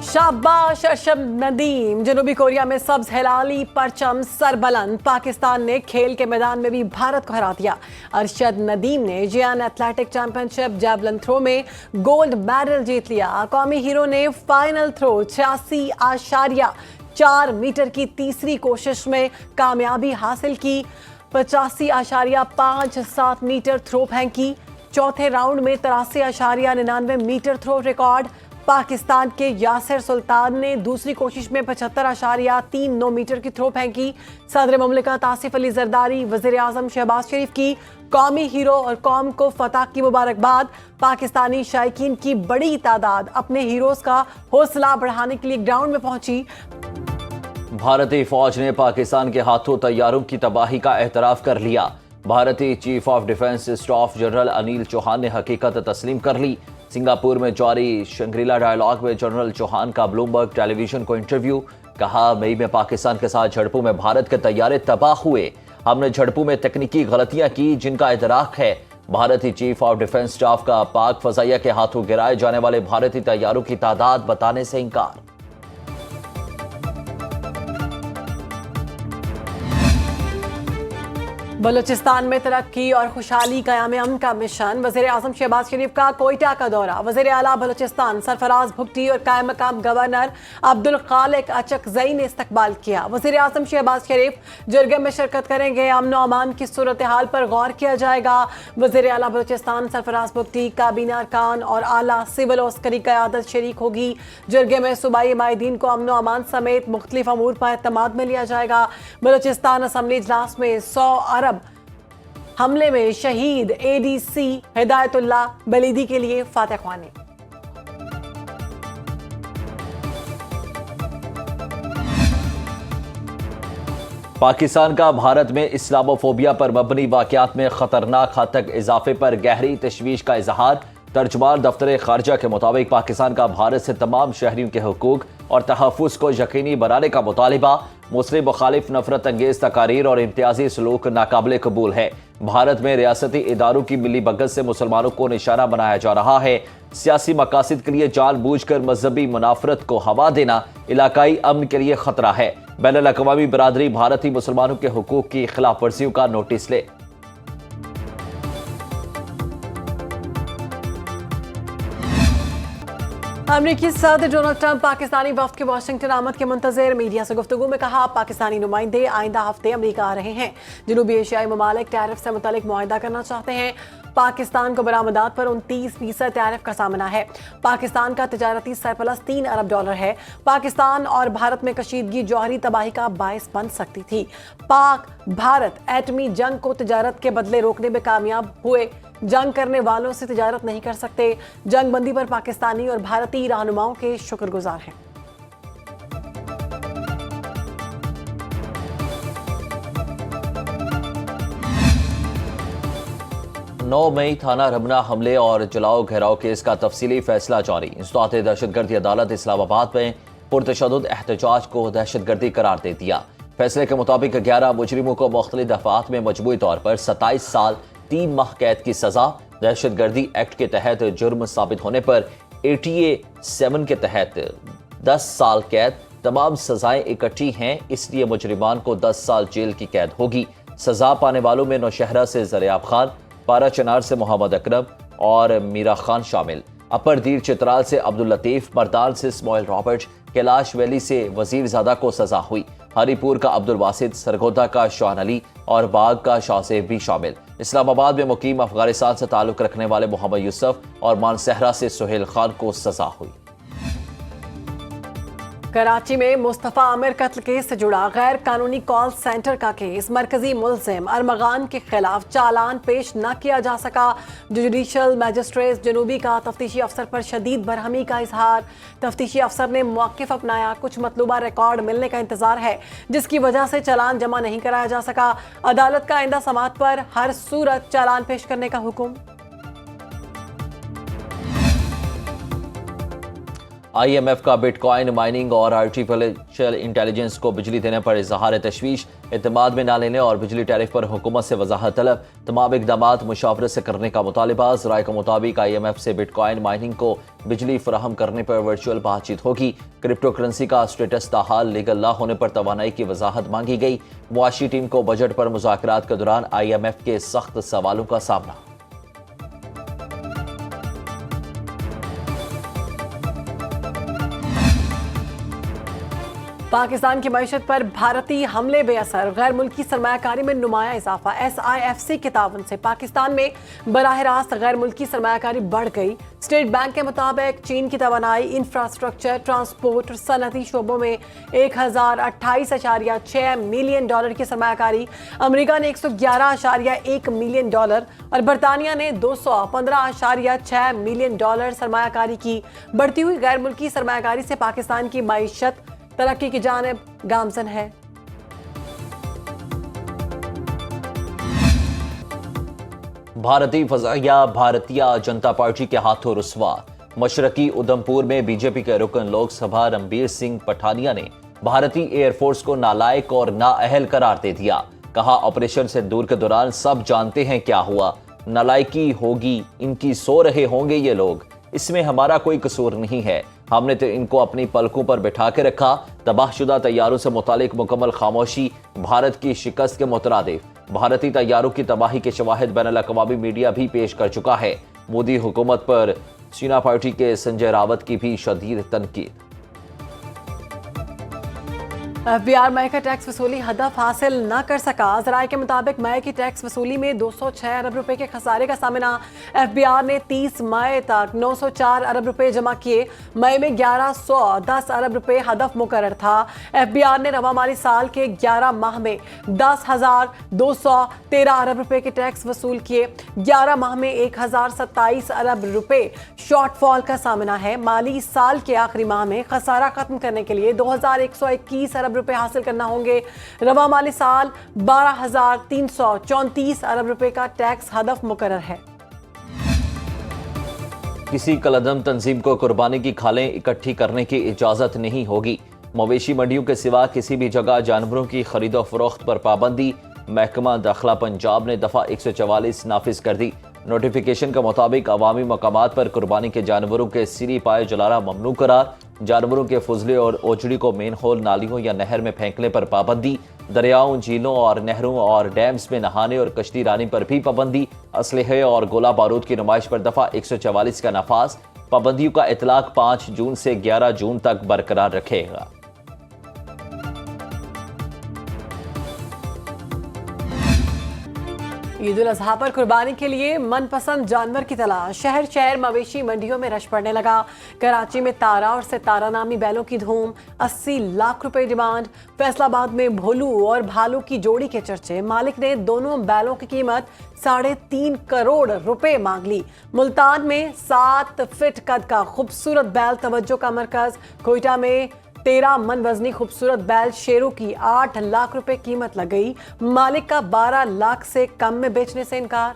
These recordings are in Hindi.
शाबाश अरशद नदीम। जनूबी कोरिया में सब्ज हिलाली परचम सरबलंद। पाकिस्तान ने खेल के मैदान में भी भारत को हरा दिया। अरशद नदीम ने Asian athletic championship javelin throw में गोल्ड मेडल जीत लिया। कौमी हीरो ने फाइनल थ्रो 86.4 मीटर की तीसरी कोशिश में कामयाबी हासिल की। 85.57 मीटर थ्रो फेंकी। चौथे राउंड में 83.99 मीटर थ्रो रिकॉर्ड। पाकिस्तान के यासिर सुल्तान ने दूसरी कोशिश में 75.39 मीटर की थ्रो फेंकी। सदर मुमलिकत आसिफ अली जरदारी, वजीर आजम शहबाज शरीफ की कौमी हीरो और कौम को फतह की मुबारकबाद। पाकिस्तानी शायकीन की बड़ी तादाद अपने हीरोज का हौसला बढ़ाने के लिए ग्राउंड में पहुंची। भारतीय फौज ने पाकिस्तान के हाथों तैयारों की तबाही का एतराफ कर लिया। भारतीय chief of defence staff general Anil Chauhan ने हकीकत तस्लीम कर ली। सिंगापुर में जारी शंग्रीला डायलॉग में जनरल चौहान का ब्लूमबर्ग टेलीविजन को इंटरव्यू। कहा, मई में पाकिस्तान के साथ झड़पों में भारत के तैयारे तबाह हुए। हमने झड़पों में तकनीकी गलतियां की जिनका इदराक है। भारतीय चीफ ऑफ डिफेंस स्टाफ का पाक फजाइया के हाथों गिराए जाने वाले भारतीय तैयारों की तादाद बताने से इनकार। बलूचिस्तान में तरक्की और खुशहाली क़याम अमन का मिशन। वज़ीर आज़म शहबाज शरीफ का कोयटा का दौरा। वज़ीर आला बलूचिस्तान सरफराज भुगटी और कायम मकाम गवर्नर अब्दुल खालिक अचकजई ने इस्तकबाल किया। वज़ीर आज़म शहबाज शरीफ जरगे में शिरकत करेंगे। अमन व अमान की सूरत हाल पर गौर किया जाएगा। वज़ीर आला बलूचिस्तान सरफराज भुगटी काबीना अरकान और आला सिविल और अस्करी क़यादत शरीक होगी। जरगे में सूबाई माहिदीन को अमन व अमान समेत मुख्तलिफ अमूर पर एतमाद में लिया जाएगा। बलूचिस्तान असम्बली इजलास में 100 अरब हमले में शहीद एडीसी हिदायतुल्लाह बलीदी के लिए फातह ख्वानी। पाकिस्तान का भारत में इस्लामोफोबिया पर मबनी वाक़यात में खतरनाक हद तक इजाफे पर गहरी तशवीश का इजहार। तर्जुमान दफ्तर खारजा के मुताबिक पाकिस्तान का भारत से तमाम शहरियों के हुकूक और तहफ़्फ़ुज़ को यकीनी बनाने का मुतालिबा। मुस्लिम मुखालिफ नफरत अंगेज तकारीर और इम्तियाजी सलूक नाकाबिले कबूल है। भारत में रियासती इदारों की मिली भगत से मुसलमानों को निशाना बनाया जा रहा है। सियासी मकासद के लिए जानबूझकर मजहबी मुनाफरत को हवा देना इलाकाई अमन के लिए खतरा है। बैनुल अक़वामी बरादरी भारतीय मुसलमानों के हुकूक की खिलाफ वर्जियों का नोटिस ले। अमरीकी सदर डोनाल्ड ट्रंप पाकिस्तानी वफ्द के वाशिंगटन आमद के मुंतज़िर। मीडिया से गुफ्तगू में कहा, पाकिस्तानी नुमाइंदे आइंदा हफ्ते अमरीका आ रहे हैं। जनूबी एशियाई ममालिक टैरिफ से मुतालिक मुआहदा करना चाहते हैं। पाकिस्तान को बरामदात पर 29% टैरिफ का सामना है। पाकिस्तान का तिजारती सरप्लस $3 अरब है। पाकिस्तान और भारत में कशीदगी जौहरी तबाही का बायस बन सकती थी। पाक भारत एटमी जंग को तिजारत के बदले रोकने में कामयाब हुए। जंग करने वालों से तिजारत नहीं कर सकते। जंग बंदी पर पाकिस्तानी और भारतीय रहनुमाओं के शुक्रगुजार हैं। 9 मई थाना रमना हमले और जलाओ घेराव केस का तफसीली फैसला जारी। इंसदात दहशतगर्दी अदालत इस्लामाबाद में पुरतशद्दुद एहतजाज को दहशतगर्दी करार दे दिया। फैसले के मुताबिक 11 मुजरिमों को मुख्तलिफ दफात में मजमूई तौर पर 27 साल 3 माह कैद की सजा। दहशतगर्दी एक्ट के तहत जुर्म साबित होने पर ATA 7 के तहत 10 साल कैद। तमाम सजाएं इकट्ठी हैं, इसलिए मुजरिमान को 10 साल जेल की कैद होगी। सजा पाने वालों में नौशहरा से ज़रियाब खान, पारा चनार से मोहम्मद अकरम और मीरा खान शामिल। अपर दीर चित्राल से अब्दुल लतीफ, मर्दान से इस्माइल रॉबर्ट, कैलाश वैली से वजीर ज़ादा को सजा हुई। हरीपुर का अब्दुल वासिद, सरगोदा का शान अली और बाग का शाहसेब भी शामिल। इस्लामाबाद में मुकीम अफगानिस्तान से ताल्लुक रखने वाले मोहम्मद यूसुफ और मानसहरा से सुहेल खान को सजा हुई। कराची में मुस्तफ़ा आमिर कत्ल केस से जुड़ा गैर कानूनी कॉल सेंटर का केस। मरकजी मुल्जिम अरमगान के खिलाफ चालान पेश न किया जा सका। जुडिशल मजिस्ट्रेट जनूबी का तफ्तीशी अफसर पर शदीद बरहमी का इजहार। तफ्तीशी अफसर ने मौक़िफ़ अपनाया। कुछ मतलूबा रिकॉर्ड मिलने का इंतजार है, जिसकी वजह से चालान जमा नहीं कराया जा सका। अदालत का आइंदा समाअत पर हर सूरत चालान पेश करने का हुक्म। IMF का बिटकॉइन माइनिंग और आर्टिफिशियल इंटेलिजेंस को बिजली देने पर इजहार तशवीश, एतमाद में ना लेने और बिजली टैरिफ पर हुकूमत से वजाहत तलब, तमाम इकदाम मुशावरत से करने का मुतालिबा। ज़राए के मुताबिक IMF से बिटकॉइन माइनिंग को बिजली फराहम करने पर वर्चुअल बातचीत होगी। क्रिप्टो करेंसी का स्टेटस ताहाल लीगल ना होने पर तवानाई की वजाहत मांगी गई। मुआशी टीम को बजट पर मुज़ाकरात के दौरान IMF के सख्त सवालों का सामना। पाकिस्तान की मईशत पर भारतीय हमले बेअसर, गैर मुल्की सरमायाकारी में नुमाया इजाफा। SIFC के ताउन से पाकिस्तान में बराह रास्त गैर मुल्की सरमायाकारी बढ़ गई। स्टेट बैंक के मुताबिक चीन की तवानाई, इंफ्रास्ट्रक्चर, ट्रांसपोर्ट और सनअती शोबों में 1028.6 मिलियन डॉलर की सरमायाकारी, अमरीका ने 111.1 मिलियन डॉलर और बरतानिया ने 215.6 मिलियन डॉलर सरमायाकारी की। बढ़ती हुई गैर मुल्की सरमायाकारी से पाकिस्तान की मईशत तरक्की की जानिब गामजन है। भारतीय फजाइया भारतीय जनता पार्टी के हाथों रुस्वा। मशरकी उधमपुर में बीजेपी के रुकन लोकसभा रणबीर सिंह पठानिया ने भारतीय एयरफोर्स को नालायक और नाअहल करार दे दिया। कहा, ऑपरेशन से दूर के दौरान सब जानते हैं क्या हुआ। नालायकी होगी, इनकी सो रहे होंगे ये लोग, इसमें हमारा कोई कसूर नहीं है। हमने तो इनको अपनी पलकों पर बिठा के रखा। तबाहशुदा तैयारों से मुतालिक मुकम्मल खामोशी भारत की शिकस्त के मुतरादिफ। भारतीय तैयारों की तबाही के शवाहिद बैनुल-अक़वामी मीडिया भी पेश कर चुका है। मोदी हुकूमत पर सेना पार्टी के संजय रावत की भी शदीद तनकीद। FBI मई का टैक्स वसूली हदफ हासिल न कर सका। ज़राए के मुताबिक मई की टैक्स वसूली में 206 अरब रुपए के खसारे का सामना। FBI ने 30 मई तक 904 अरब रुपए जमा किए। मई में 1110 अरब रुपए हदफ मुकर्रर था। FBI ने रवा माली साल के 11 माह में 10,213 अरब रुपए के टैक्स वसूल किए। 11 माह में 1027 अरब रुपए शॉर्टफॉल का सामना है। माली साल के आखिरी माह में खसारा खत्म करने के लिए 2121 अरब रुपए हासिल करना होंगे। रवा माली साल 12,334 अरब रुपए का टैक्स हदफ मुकर्रर है। किसी कलअदम तंजीम को कुर्बानी की खालें इकट्ठी करने की इजाजत नहीं होगी। मवेशी मंडियों के सिवा किसी भी जगह जानवरों की खरीदो फरोख्त पर पाबंदी। महकमा दाखिला पंजाब ने दफा 144 नाफिज कर दी। नोटिफिकेशन के मुताबिक अवामी मकामात पर कुर्बानी के जानवरों के सिरी पाए जलाना ममनू करार। जानवरों के फुजले और ओजड़ी को मेन होल, नालियों या नहर में फेंकने पर पाबंदी। दरियाओं, झीलों और नहरों और डैम्स में नहाने और कश्ती रानी पर भी पाबंदी। असलहे और गोला बारूद की नुमाइश पर दफा 144 का नफाज। पाबंदियों का इतलाक 5 जून से 11 जून तक बरकरार रखेगा। ईद उल अजहा पर कुर्बानी के लिए मनपसंद जानवर की तलाश। शहर शहर मवेशी मंडियों में रश पड़ने लगा। कराची में तारा और सितारा नामी बैलों की धूम, 80 लाख रुपए डिमांड। फैसलाबाद में भोलू और भालू की जोड़ी के चर्चे। मालिक ने दोनों बैलों की कीमत 3.5 करोड़ रुपए मांग ली। मुल्तान में 7 फीट कद का खूबसूरत बैल तवज्जो का मरकज। कोयटा में 13 मन वजनी खूबसूरत बैल शेरों की 8 लाख रुपए कीमत लग गई। मालिक का 12 लाख से कम में बेचने से इनकार।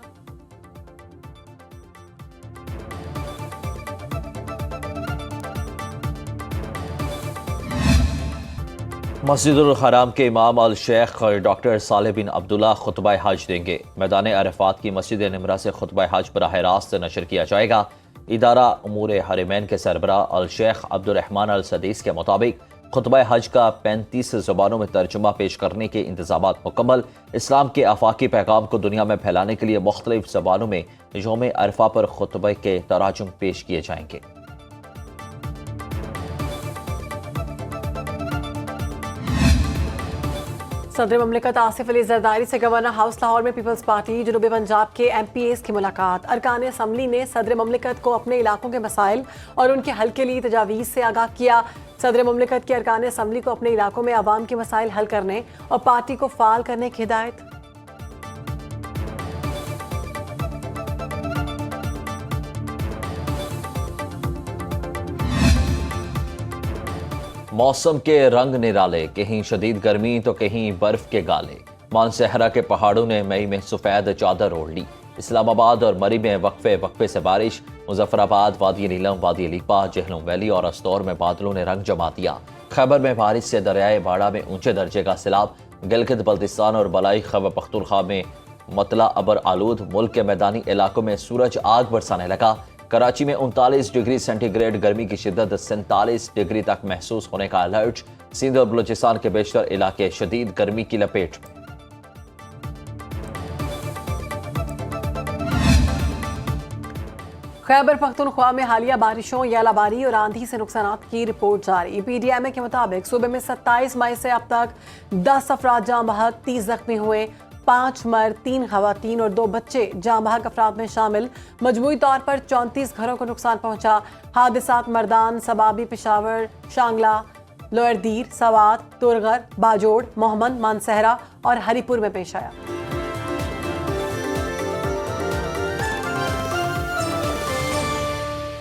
मस्जिदुल हराम के इमाम अल शेख डॉक्टर सालेह बिन अब्दुल्ला खुतबा हज देंगे। मैदान अरफात की मस्जिद निमरा से खुतबा हज बराह रास्त नशर किया जाएगा। इदारा उमूर हरमैन के सरबरा अल शेख अब्दुर्रहमान अल सदीस के मुताबिक खुतबा हज का 35 ज़बानों में तर्जुमा पेश करने के इंतजामात मुकम्मल। इस्लाम के आफाकी पैगाम को दुनिया में फैलाने के लिए मुख्तलिफ ज़बानों में यौम अरफा पर खुतबे के तराजुम पेश किए जाएंगे। सदर ममलिकत आसिफ अली जरदारी से गवर्नर हाउस लाहौर में पीपल्स पार्टी जनूबी पंजाब के MPAs की मुलाकात। अरकान असम्बली ने सदर ममलिकत को अपने इलाकों के मसाइल और उनके हल के लिए तजावीज़ से आगाह किया। सदर ममलिकत के अरकान असम्बली को अपने इलाकों में आवाम के मसाइल हल करने और पार्टी को फ़ाल करने की हिदायत। मौसम के रंग निराले, कहीं शदीद गर्मी तो कहीं बर्फ के गाले। मानसहरा के पहाड़ों ने मई में सफेद चादर ओढ़ ली। इस्लामाबाद और मरी में वक्फे से बारिश। मुजफ्फराबाद, वादी नीलम, वादी लीपा, जहलम वैली और अस्तौर में बादलों ने रंग जमा दिया। खैबर में बारिश से दरियाए बाड़ा में ऊंचे दर्जे का सैलाब। गिलगित बल्तिस्तान और बलाई खैबर पख्तूनख्वा में मतला अबर आलूद। मुल्क के मैदानी इलाकों में सूरज आग बरसाने लगा। कराची में 39 डिग्री सेंटीग्रेड गर्मी की शिद्दत 47 डिग्री तक महसूस होने का अलर्ट। सिंध और बलूचिस्तान के बेशतर इलाके शदीद गर्मी की लपेट। खैबर पख्तूनख्वा में हालिया बारिशों, यालाबारी और आंधी से नुकसान की रिपोर्ट जारी। PDMA के मुताबिक सूबे में 27 मई से अब तक 10 अफराद जाँ बहक, 30 जख्मी हुए। 5 मर्द, 3 खवातीन और 2 बच्चे जाँ बहक अफराद में शामिल। मजमूई तौर पर 34 घरों को नुकसान पहुंचा। हादसात मर्दान, सबाबी, पेशावर, शांगला, लोअर दीर, सवात, तुरगर, बाजोड़, मोहम्मद, मानसहरा और हरीपुर में पेश आया।